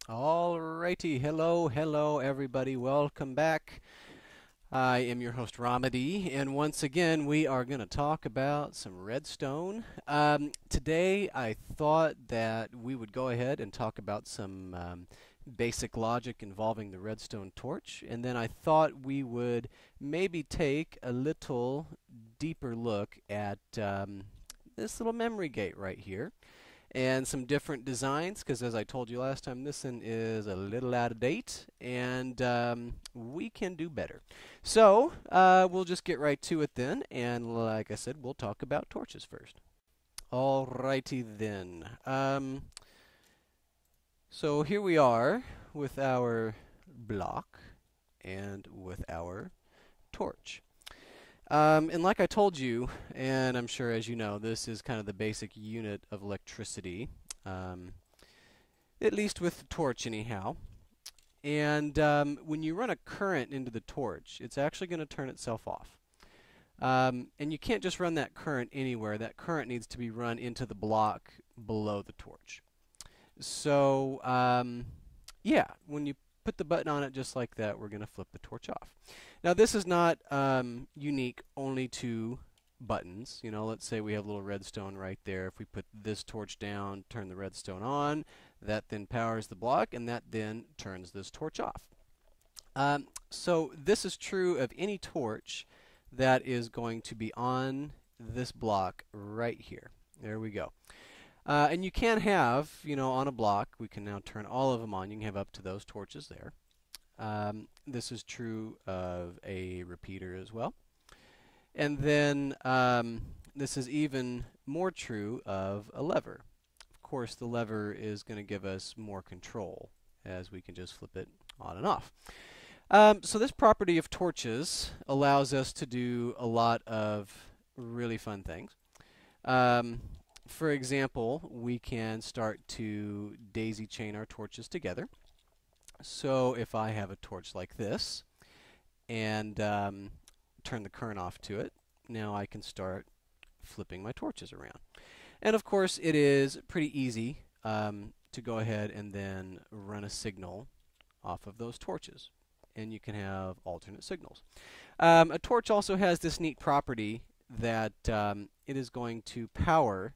Alrighty, hello everybody, welcome back. I am your host Romedy, and once again we are going to talk about some redstone. Today I thought that we would go ahead and talk about some basic logic involving the redstone torch, and then I thought we would maybe take a little deeper look at this little memory gate right here and some different designs because as I told you last time, this one is a little out of date and we can do better. So we'll just get right to it then, and like I said, we'll talk about torches first. Alrighty then. So here we are with our block and with our torch. And like I told you, and I'm sure as you know, this is kind of the basic unit of electricity, um, at least with the torch anyhow. And when you run a current into the torch, it's actually going to turn itself off. And you can't just run that current anywhere. That current needs to be run into the block below the torch. So, yeah, when you put the button on it just like that, we're going to flip the torch off. Now, this is not unique only to buttons. You know, let's say we have a little redstone right there. If we put this torch down, turn the redstone on, that then powers the block, and that then turns this torch off. So this is true of any torch that is going to be on this block right here. There we go. And you can have, you know, on a block, we can now turn all of them on. You can have up to those torches there. This is true of a repeater as well. And then this is even more true of a lever. Of course, the lever is going to give us more control as we can just flip it on and off. So this property of torches allows us to do a lot of really fun things. For example, we can start to daisy chain our torches together. So if I have a torch like this and turn the current off to it, now I can start flipping my torches around. And of course, it is pretty easy to go ahead and then run a signal off of those torches. And you can have alternate signals. A torch also has this neat property that it is going to power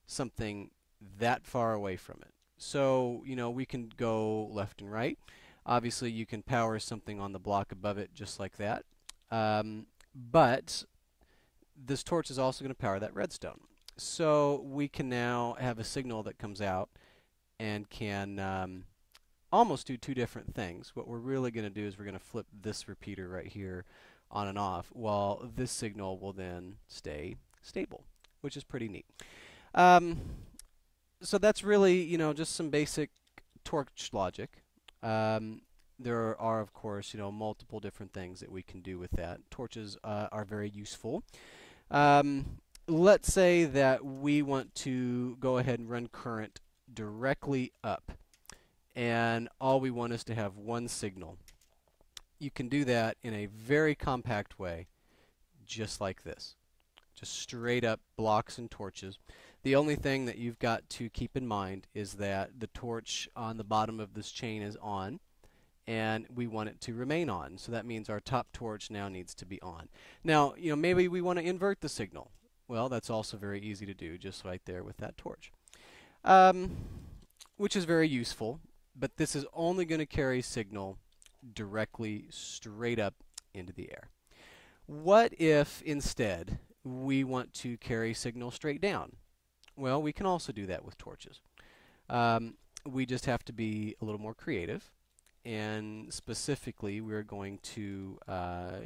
something that far away from it. So, you know, we can go left and right. Obviously, you can power something on the block above it just like that. But this torch is also going to power that redstone. So we can now have a signal that comes out and can almost do two different things. What we're really going to do is we're going to flip this repeater right here on and off, while this signal will then stay stable, which is pretty neat. So that's really, you know, just some basic torch logic. There are, of course, you know, multiple different things that we can do with that. Torches are very useful. Let's say that we want to go ahead and run current directly up, and all we want is to have one signal. You can do that in a very compact way, just like this. Just straight up blocks and torches. The only thing that you've got to keep in mind is that the torch on the bottom of this chain is on, and we want it to remain on. So that means our top torch now needs to be on. Now, you know, maybe we want to invert the signal. Well, that's also very easy to do, just right there with that torch, which is very useful. But this is only going to carry signal directly straight up into the air. What if instead we want to carry signal straight down? Well, we can also do that with torches. We just have to be a little more creative, and specifically we're going to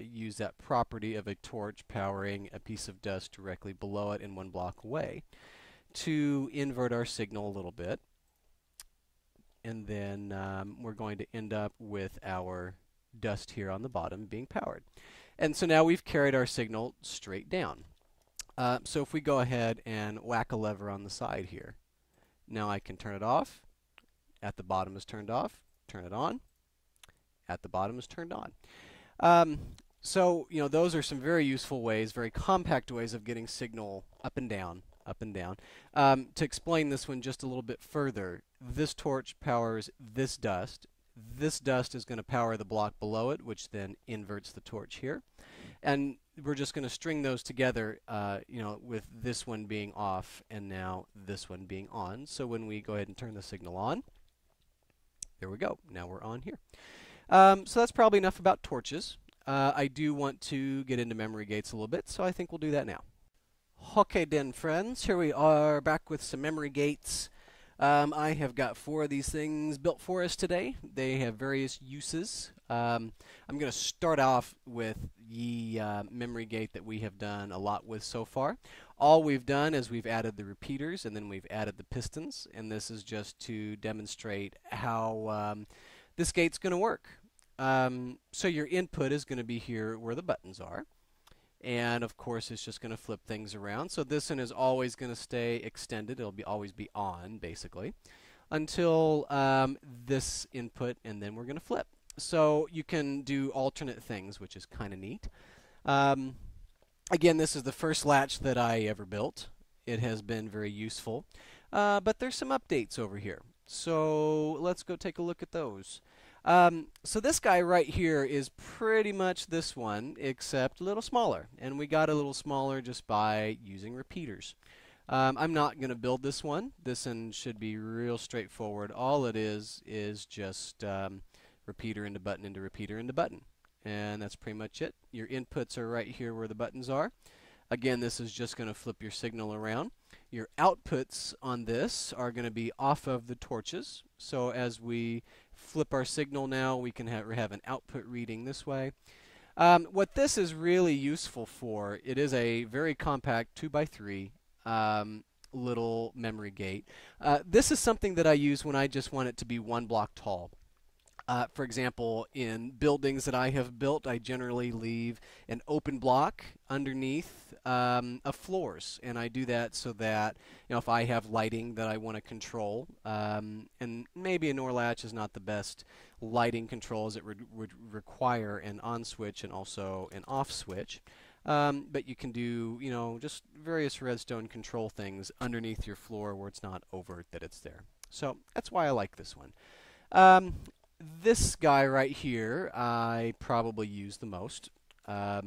use that property of a torch powering a piece of dust directly below it and one block away to invert our signal a little bit. And then we're going to end up with our dust here on the bottom being powered. And so now we've carried our signal straight down. So if we go ahead and whack a lever on the side here, now I can turn it off. At the bottom is turned off. Turn it on. At the bottom is turned on. So, you know, those are some very useful ways, very compact ways of getting signal up and down up and down. To explain this one just a little bit further, this torch powers this dust. This dust is going to power the block below it, which then inverts the torch here. And we're just going to string those together, with this one being off and now this one being on. So when we go ahead and turn the signal on, there we go. Now we're on here. So that's probably enough about torches. I do want to get into memory gates a little bit, so I think we'll do that now. Okay then, friends, here we are back with some memory gates. I have got 4 of these things built for us today. They have various uses. I'm going to start off with the memory gate that we have done a lot with so far. All we've done is we've added the repeaters and then we've added the pistons, and this is just to demonstrate how this gate's going to work. So your input is going to be here where the buttons are. And of course it's just going to flip things around. So this one is always going to stay extended. It'll always be on, basically, until this input, and then we're going to flip. So you can do alternate things, which is kind of neat. Again, this is the first latch that I ever built. It has been very useful. But there's some updates over here. So let's go take a look at those. So this guy right here is pretty much this one, except a little smaller. And we got a little smaller just by using repeaters. I'm not going to build this one. This one should be real straightforward. All it is just repeater into button into repeater into button. And that's pretty much it. Your inputs are right here where the buttons are. Again, this is just going to flip your signal around. Your outputs on this are going to be off of the torches. So as we flip our signal now, we can have an output reading this way. What this is really useful for, it is a very compact 2x3 little memory gate. This is something that I use when I just want it to be 1 block tall. For example, in buildings that I have built, I generally leave an open block underneath of floors, and I do that so that if I have lighting that I want to control, and maybe a NOR latch is not the best lighting control, as it would require an on switch and also an off switch. But you can do just various redstone control things underneath your floor where it's not overt that it's there. So that's why I like this one. This guy right here I probably use the most. I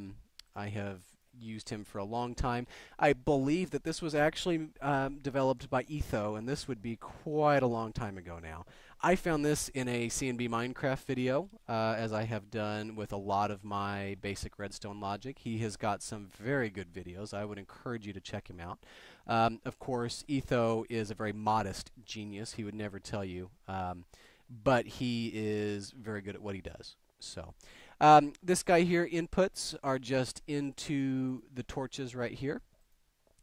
have used him for a long time. I believe that this was actually developed by Etho, and this would be quite a long time ago now. I found this in a C&B Minecraft video, as I have done with a lot of my basic redstone logic. He has got some very good videos. I would encourage you to check him out. Of course, Etho is a very modest genius. He would never tell you. But he is very good at what he does. So this guy here, inputs are just into the torches right here.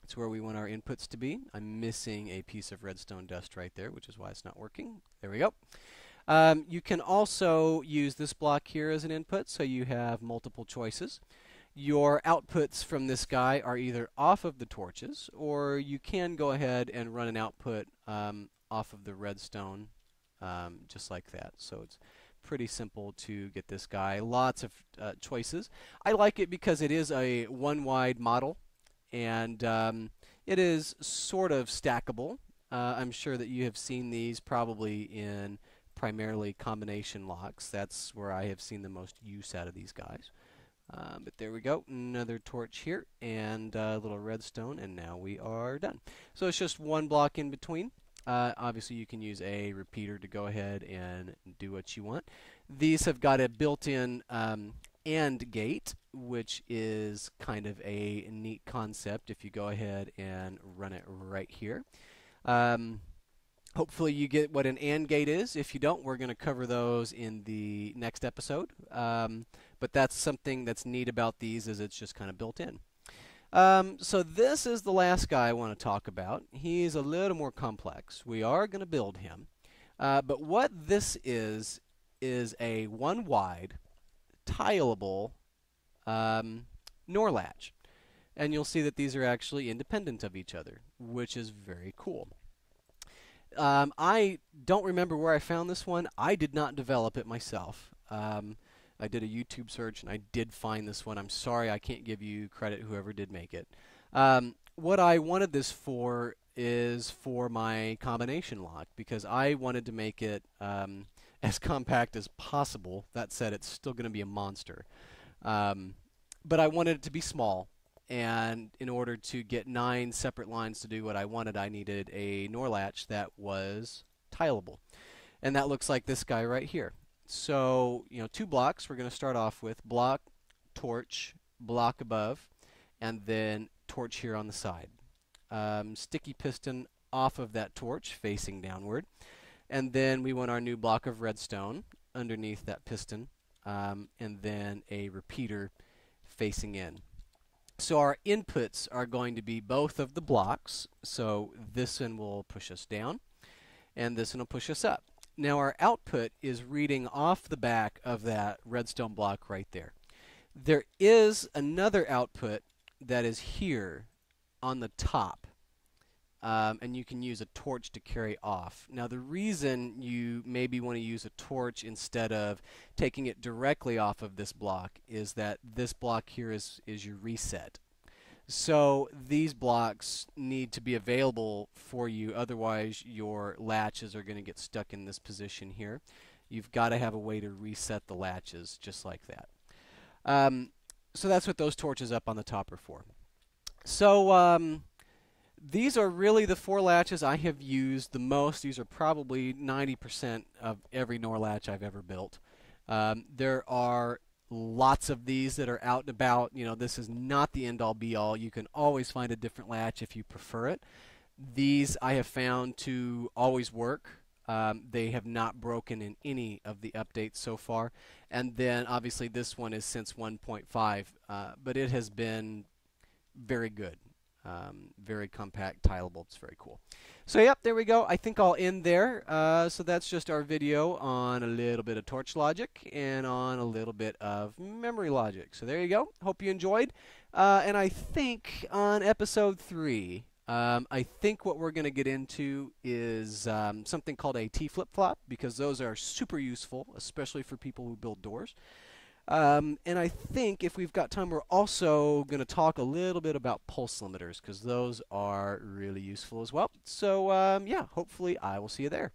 That's where we want our inputs to be. I'm missing a piece of redstone dust right there, which is why it's not working. There we go. You can also use this block here as an input, so you have multiple choices. Your outputs from this guy are either off of the torches, or you can go ahead and run an output off of the redstone. Just like that. So it's pretty simple to get this guy. Lots of choices. I like it because it is a 1-wide model, and it is sort of stackable. I'm sure that you have seen these probably in primarily combination locks. That's where I have seen the most use out of these guys. But there we go, another torch here, and a little redstone, and now we are done. So it's just 1 block in between. Obviously, you can use a repeater to go ahead and do what you want. These have got a built-in AND gate, which is kind of a neat concept if you go ahead and run it right here. Hopefully you get what an AND gate is. If you don't, we're going to cover those in the next episode. But that's something that's neat about these, is it's just kind of built in. So this is the last guy I want to talk about. He's a little more complex. We are going to build him. But what this is a 1-wide, tileable NOR latch. And you'll see that these are actually independent of each other, which is very cool. I don't remember where I found this one. I did not develop it myself. I did a YouTube search and I did find this one. I'm sorry I can't give you credit, whoever did make it. what I wanted this for is for my combination lock because I wanted to make it as compact as possible. That said, it's still going to be a monster. Um, but I wanted it to be small. And in order to get 9 separate lines to do what I wanted, I needed a NOR latch that was tileable. And that looks like this guy right here. So, 2 blocks. We're going to start off with block, torch, block above, and then torch here on the side. Sticky piston off of that torch facing downward. And then we want our new block of redstone underneath that piston, and then a repeater facing in. So our inputs are going to be both of the blocks. So this one will push us down, and this one will push us up. Now our output is reading off the back of that redstone block right there. There is another output that is here on the top, and you can use a torch to carry off. Now the reason you maybe want to use a torch instead of taking it directly off of this block is that this block here is your reset. So these blocks need to be available for you, otherwise your latches are going to get stuck in this position here. You've got to have a way to reset the latches just like that. So that's what those torches up on the top are for. So these are really the 4 latches I have used the most. These are probably 90% of every NOR latch I've ever built. There are lots of these that are out and about. This is not the end-all be-all. You can always find a different latch if you prefer it. These I have found to always work. They have not broken in any of the updates so far. And then obviously this one is since 1.5, but it has been very good. Very compact, tileable. It's very cool. So yep, there we go. I think I'll end there. So that's just our video on a little bit of torch logic and on a little bit of memory logic. So there you go. Hope you enjoyed. And I think on episode 3, I think what we're going to get into is something called a T-flip-flop, because those are super useful, especially for people who build doors. And I think if we've got time, we're also going to talk a little bit about pulse limiters, because those are really useful as well. So yeah, hopefully I will see you there.